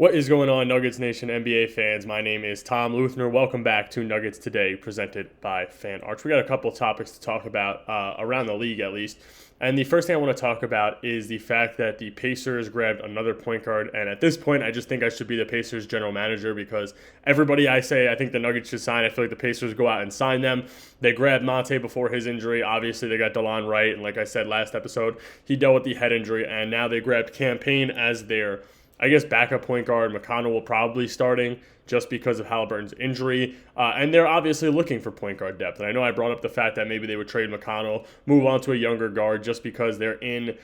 What is going on, Nuggets Nation NBA fans? My name is Tom Leuthner. Welcome back to Nuggets Today, presented by Fan Arch. We got a couple of topics to talk about around the league, at least. And the first thing I want to talk about is the fact that the Pacers grabbed another point guard. And at this point, I just think I should be the Pacers general manager because everybody I say I think the Nuggets should sign, I feel like the Pacers go out and sign them. They grabbed Monte before his injury. Obviously, they got DeLon Wright. And like I said last episode, he dealt with the head injury. And now they grabbed Campaign as their backup point guard. McConnell will probably starting just because of Halliburton's injury. And they're obviously looking for point guard depth. And I know I brought up the fact that maybe they would trade McConnell, move on to a younger guard just because they're in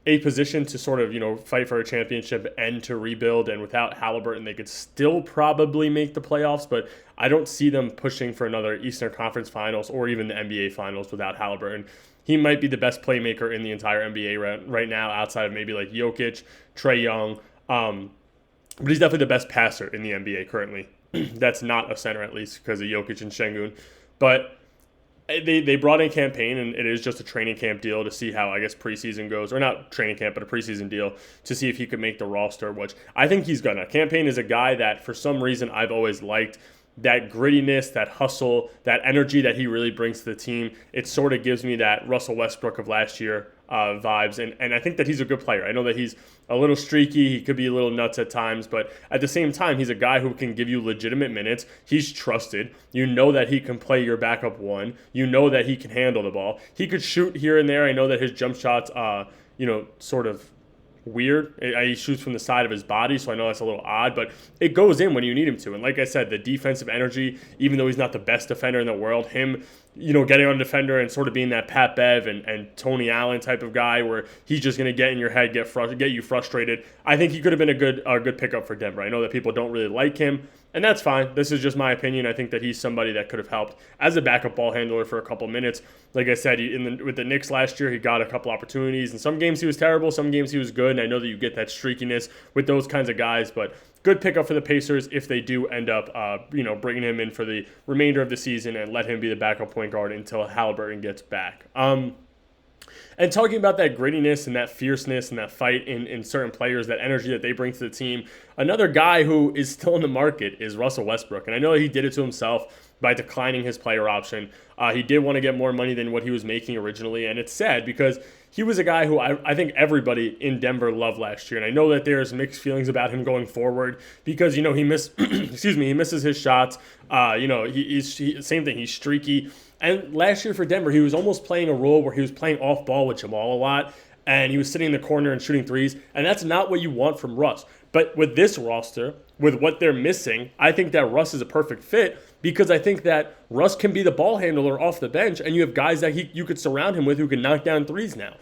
a position to sort of, fight for a championship and to rebuild. And without Halliburton, they could still probably make the playoffs. But I don't see them pushing for another Eastern Conference Finals or even the NBA Finals without Halliburton. He might be the best playmaker in the entire NBA right now, outside of maybe like Jokic, Trae Young. But he's definitely the best passer in the NBA currently. That's not a center, at least, because of Jokic and Şengün. But they brought in Campaign, and it is just a training camp deal to see how, preseason goes. Or not training camp, but a preseason deal to see if he could make the roster, which I think he's going to. Campaign is a guy that, for some reason, I've always liked. That grittiness, that hustle, that energy that he really brings to the team. It sort of gives me that Russell Westbrook of last year vibes. And I think that he's a good player. I know that he's a little streaky. He could be a little nuts at times. But at the same time, he's a guy who can give you legitimate minutes. He's trusted. You know that he can play your backup one. You know that he can handle the ball. He could shoot here and there. I know that his jump shots, sort of weird. He shoots from the side of his body, so I know that's a little odd, but it goes in when you need him to. And like I said, the defensive energy, even though he's not the best defender in the world, him, getting on defender and sort of being that Pat Bev and Tony Allen type of guy where he's just going to get in your head, get you frustrated. I think he could have been a good pickup for Denver. I know that people don't really like him, and that's fine. This is just my opinion. I think that he's somebody that could have helped as a backup ball handler for a couple minutes. Like I said, with the Knicks last year, he got a couple opportunities. In some games he was terrible, some games he was good, and I know that you get that streakiness with those kinds of guys, but good pickup for the Pacers if they do end up, bringing him in for the remainder of the season and let him be the backup point guard until Halliburton gets back. And talking about that grittiness and that fierceness and that fight in certain players, that energy that they bring to the team, another guy who is still in the market is Russell Westbrook. And I know he did it to himself by declining his player option. He did want to get more money than what he was making originally. And it's sad because he was a guy who I think everybody in Denver loved last year. And I know that there's mixed feelings about him going forward because, he he misses his shots. Same thing. He's streaky. And last year for Denver, he was almost playing a role where he was playing off ball with Jamal a lot. And he was sitting in the corner and shooting threes. And that's not what you want from Russ. But with this roster, with what they're missing, I think that Russ is a perfect fit because I think that Russ can be the ball handler off the bench, and you have guys that you could surround him with who can knock down threes now.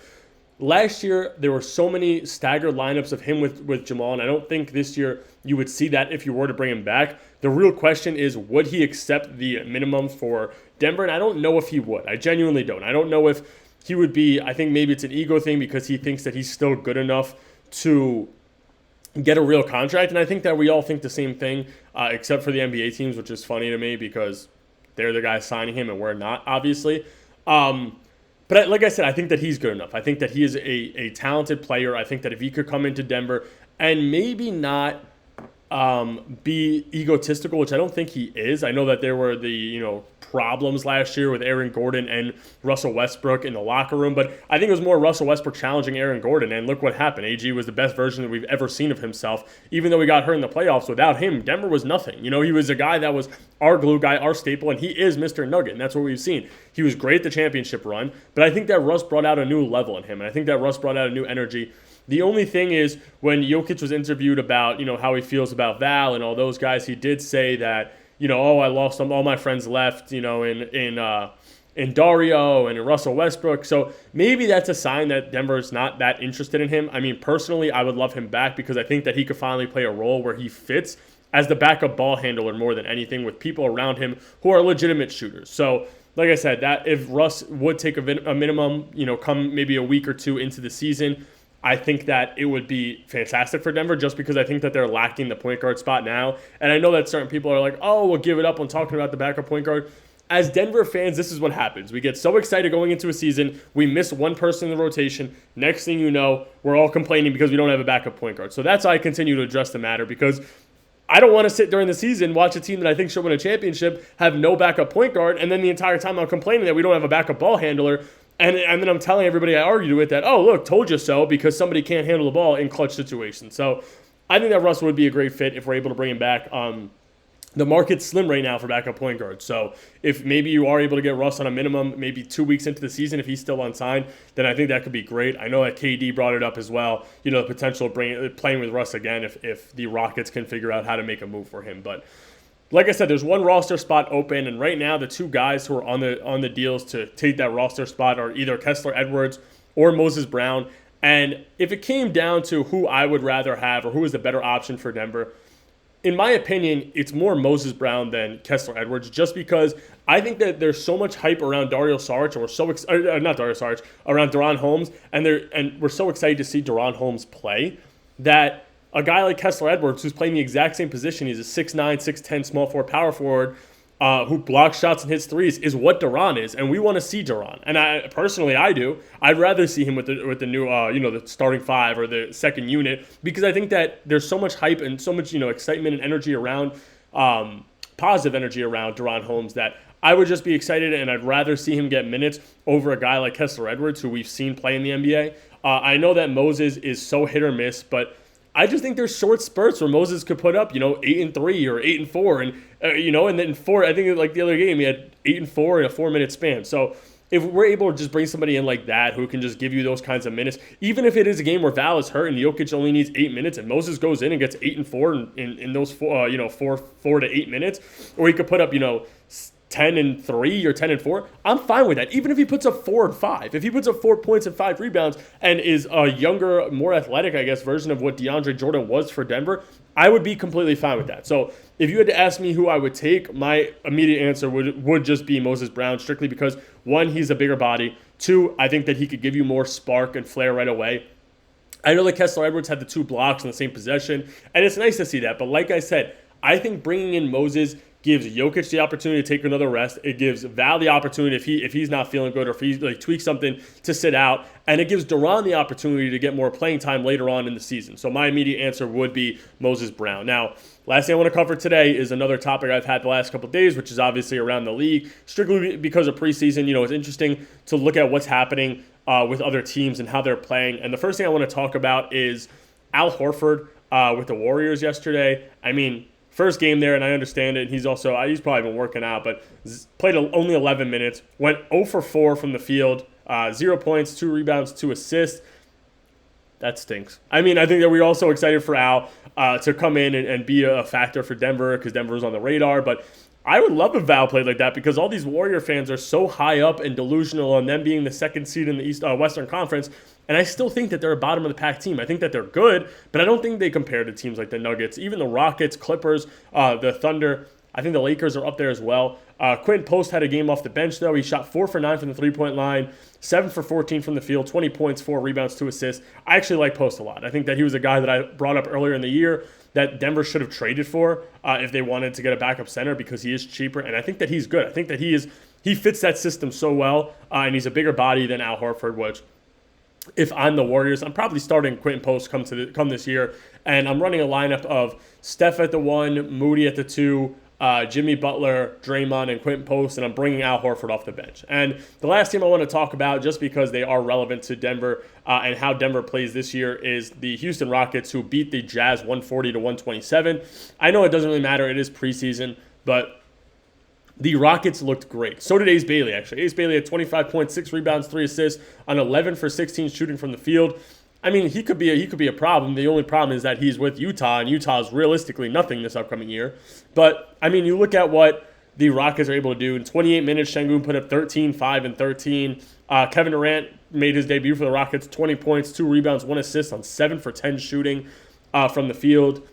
Last year, there were so many staggered lineups of him with Jamal, and I don't think this year you would see that if you were to bring him back. The real question is, would he accept the minimum for Denver? And I don't know if he would. I genuinely don't. I don't know if he would be. I think maybe it's an ego thing because he thinks that he's still good enough to get a real contract. And I think that we all think the same thing, except for the NBA teams, which is funny to me because they're the guys signing him and we're not, obviously. But like I said, I think that he's good enough. I think that he is a talented player. I think that if he could come into Denver and maybe not be egotistical, which I don't think he is. I know that there were the problems last year with Aaron Gordon and Russell Westbrook in the locker room, but I think it was more Russell Westbrook challenging Aaron Gordon, and look what happened. AG was the best version that we've ever seen of himself, even though he got hurt in the playoffs. Without him, Denver was nothing. He was a guy that was our glue guy, our staple, and he is Mr. Nugget, and that's what we've seen. He was great at the championship run, but I think that Russ brought out a new level in him, and I think that Russ brought out a new energy. The only thing is, when Jokic was interviewed about, how he feels about Val and all those guys, he did say that, I lost them, all my friends left, in Dario and in Russell Westbrook. So maybe that's a sign that Denver is not that interested in him. I mean, personally, I would love him back because I think that he could finally play a role where he fits as the backup ball handler more than anything with people around him who are legitimate shooters. So, like I said, that if Russ would take a minimum, come maybe a week or two into the season, I think that it would be fantastic for Denver just because I think that they're lacking the point guard spot now. And I know that certain people are like, oh, we'll give it up on talking about the backup point guard. as Denver fans, this is what happens. We get so excited going into a season, we miss one person in the rotation. Next thing you know, we're all complaining because we don't have a backup point guard. So that's how I continue to address the matter, because I don't want to sit during the season, watch a team that I think should win a championship, have no backup point guard, and then the entire time I'm complaining that we don't have a backup ball handler. And then I'm telling everybody I argued with that, oh, look, told you so, because somebody can't handle the ball in clutch situations. So I think that Russ would be a great fit if we're able to bring him back. The market's slim right now for backup point guards. So if maybe you are able to get Russ on a minimum, maybe 2 weeks into the season, if he's still unsigned, then I think that could be great. I know that KD brought it up as well, the potential of playing with Russ again if the Rockets can figure out how to make a move for him. But like I said, there's one roster spot open, and right now the two guys who are on the deals to take that roster spot are either Kessler Edwards or Moses Brown. And if it came down to who I would rather have or who is the better option for Denver, in my opinion, it's more Moses Brown than Kessler Edwards, just because I think that there's so much hype around Dario Saric, around Deron Holmes, and we're so excited to see Deron Holmes play, that a guy like Kessler Edwards, who's playing the exact same position, he's a 6'9", 6'10", small forward, power forward, who blocks shots and hits threes, is what Deron is, and we want to see Deron. And I do. I'd rather see him with the new, the starting five or the second unit, because I think that there's so much hype and so much, excitement and energy around, positive energy around Deron Holmes, that I would just be excited, and I'd rather see him get minutes over a guy like Kessler Edwards, who we've seen play in the NBA. I know that Moses is so hit or miss, but I just think there's short spurts where Moses could put up, 8-3 or 8-4, and then 4. I think like the other game he had 8-4 in a 4-minute span. So if we're able to just bring somebody in like that who can just give you those kinds of minutes, even if it is a game where Val is hurt and Jokic only needs 8 minutes, and Moses goes in and gets 8-4 in those 4 to 8 minutes, or he could put up 10-3 or 10-4, I'm fine with that. Even if he puts up 4 and 5, if he puts up 4 points and 5 rebounds and is a younger, more athletic, I guess, version of what DeAndre Jordan was for Denver, I would be completely fine with that. So if you had to ask me who I would take, my immediate answer would just be Moses Brown, strictly because, one, he's a bigger body. 2, I think that he could give you more spark and flair right away. I know that Kessler Edwards had the 2 blocks in the same possession, and it's nice to see that. But like I said, I think bringing in Moses gives Jokic the opportunity to take another rest. It gives Val the opportunity, if he's not feeling good or if he tweaks something, to sit out. And it gives Deron the opportunity to get more playing time later on in the season. So my immediate answer would be Moses Brown. Now, last thing I want to cover today is another topic I've had the last couple of days, which is obviously around the league, strictly because of preseason. It's interesting to look at what's happening with other teams and how they're playing. And the first thing I want to talk about is Al Horford with the Warriors yesterday. I mean, first game there, and I understand it. He's probably been working out, but played only 11 minutes. Went 0 for 4 from the field, 0 points, 2 rebounds, 2 assists. That stinks. I mean, I think that we're also excited for Al to come in and be a factor for Denver, because Denver's on the radar. But I would love if Val played like that, because all these Warrior fans are so high up and delusional on them being the second seed in the Western Conference. And I still think that they're a bottom-of-the-pack team. I think that they're good, but I don't think they compare to teams like the Nuggets, even the Rockets, Clippers, the Thunder. I think the Lakers are up there as well. Quentin Post had a game off the bench, though. He shot 4 for 9 from the three-point line, 7 for 14 from the field, 20 points, 4 rebounds, 2 assists. I actually like Post a lot. I think that he was a guy that I brought up earlier in the year that Denver should have traded for if they wanted to get a backup center, because he is cheaper, and I think that he's good. I think that he fits that system so well, and he's a bigger body than Al Horford, which, if I'm the Warriors, I'm probably starting Quentin Post come this year, and I'm running a lineup of Steph at the 1, Moody at the 2, Jimmy Butler, Draymond, and Quentin Post, and I'm bringing Al Horford off the bench. And the last team I want to talk about, just because they are relevant to Denver and how Denver plays this year, is the Houston Rockets, who beat the Jazz 140-127. I know it doesn't really matter. It is preseason, but the Rockets looked great. So did Ace Bailey, actually. Ace Bailey had 25 points, 6 rebounds, 3 assists on 11 for 16 shooting from the field. I mean, he could be a problem. The only problem is that he's with Utah, and Utah's realistically nothing this upcoming year. But, I mean, you look at what the Rockets are able to do. In 28 minutes, Şengün put up 13, 5, and 13. Kevin Durant made his debut for the Rockets, 20 points, 2 rebounds, 1 assist on 7 for 10 shooting from the field.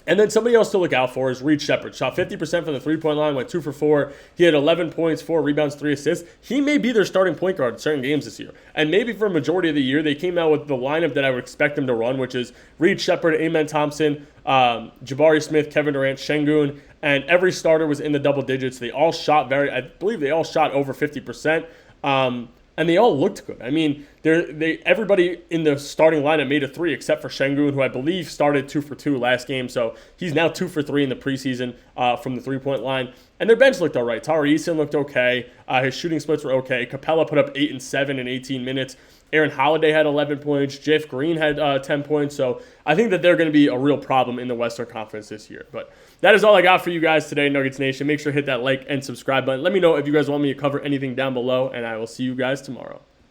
And then somebody else to look out for is Reed Shepherd. Shot 50% from the three-point line, went 2 for 4. He had 11 points, 4 rebounds, 3 assists. He may be their starting point guard in certain games this year. And maybe for a majority of the year, they came out with the lineup that I would expect them to run, which is Reed Shepherd, Amen Thompson, Jabari Smith, Kevin Durant, Şengün, and every starter was in the double digits. They all shot I believe they all shot over 50%. And they all looked good. I mean, everybody in the starting lineup made a three except for Şengün, who I believe started 2 for 2 last game. So he's now 2 for 3 in the preseason from the three-point line. And their bench looked all right. Tari Eason looked okay. His shooting splits were okay. Capella put up 8 and 7 in 18 minutes. Aaron Holiday had 11 points. Jeff Green had 10 points. So I think that they're going to be a real problem in the Western Conference this year. But that is all I got for you guys today, Nuggets Nation. Make sure to hit that like and subscribe button. Let me know if you guys want me to cover anything down below, and I will see you guys tomorrow.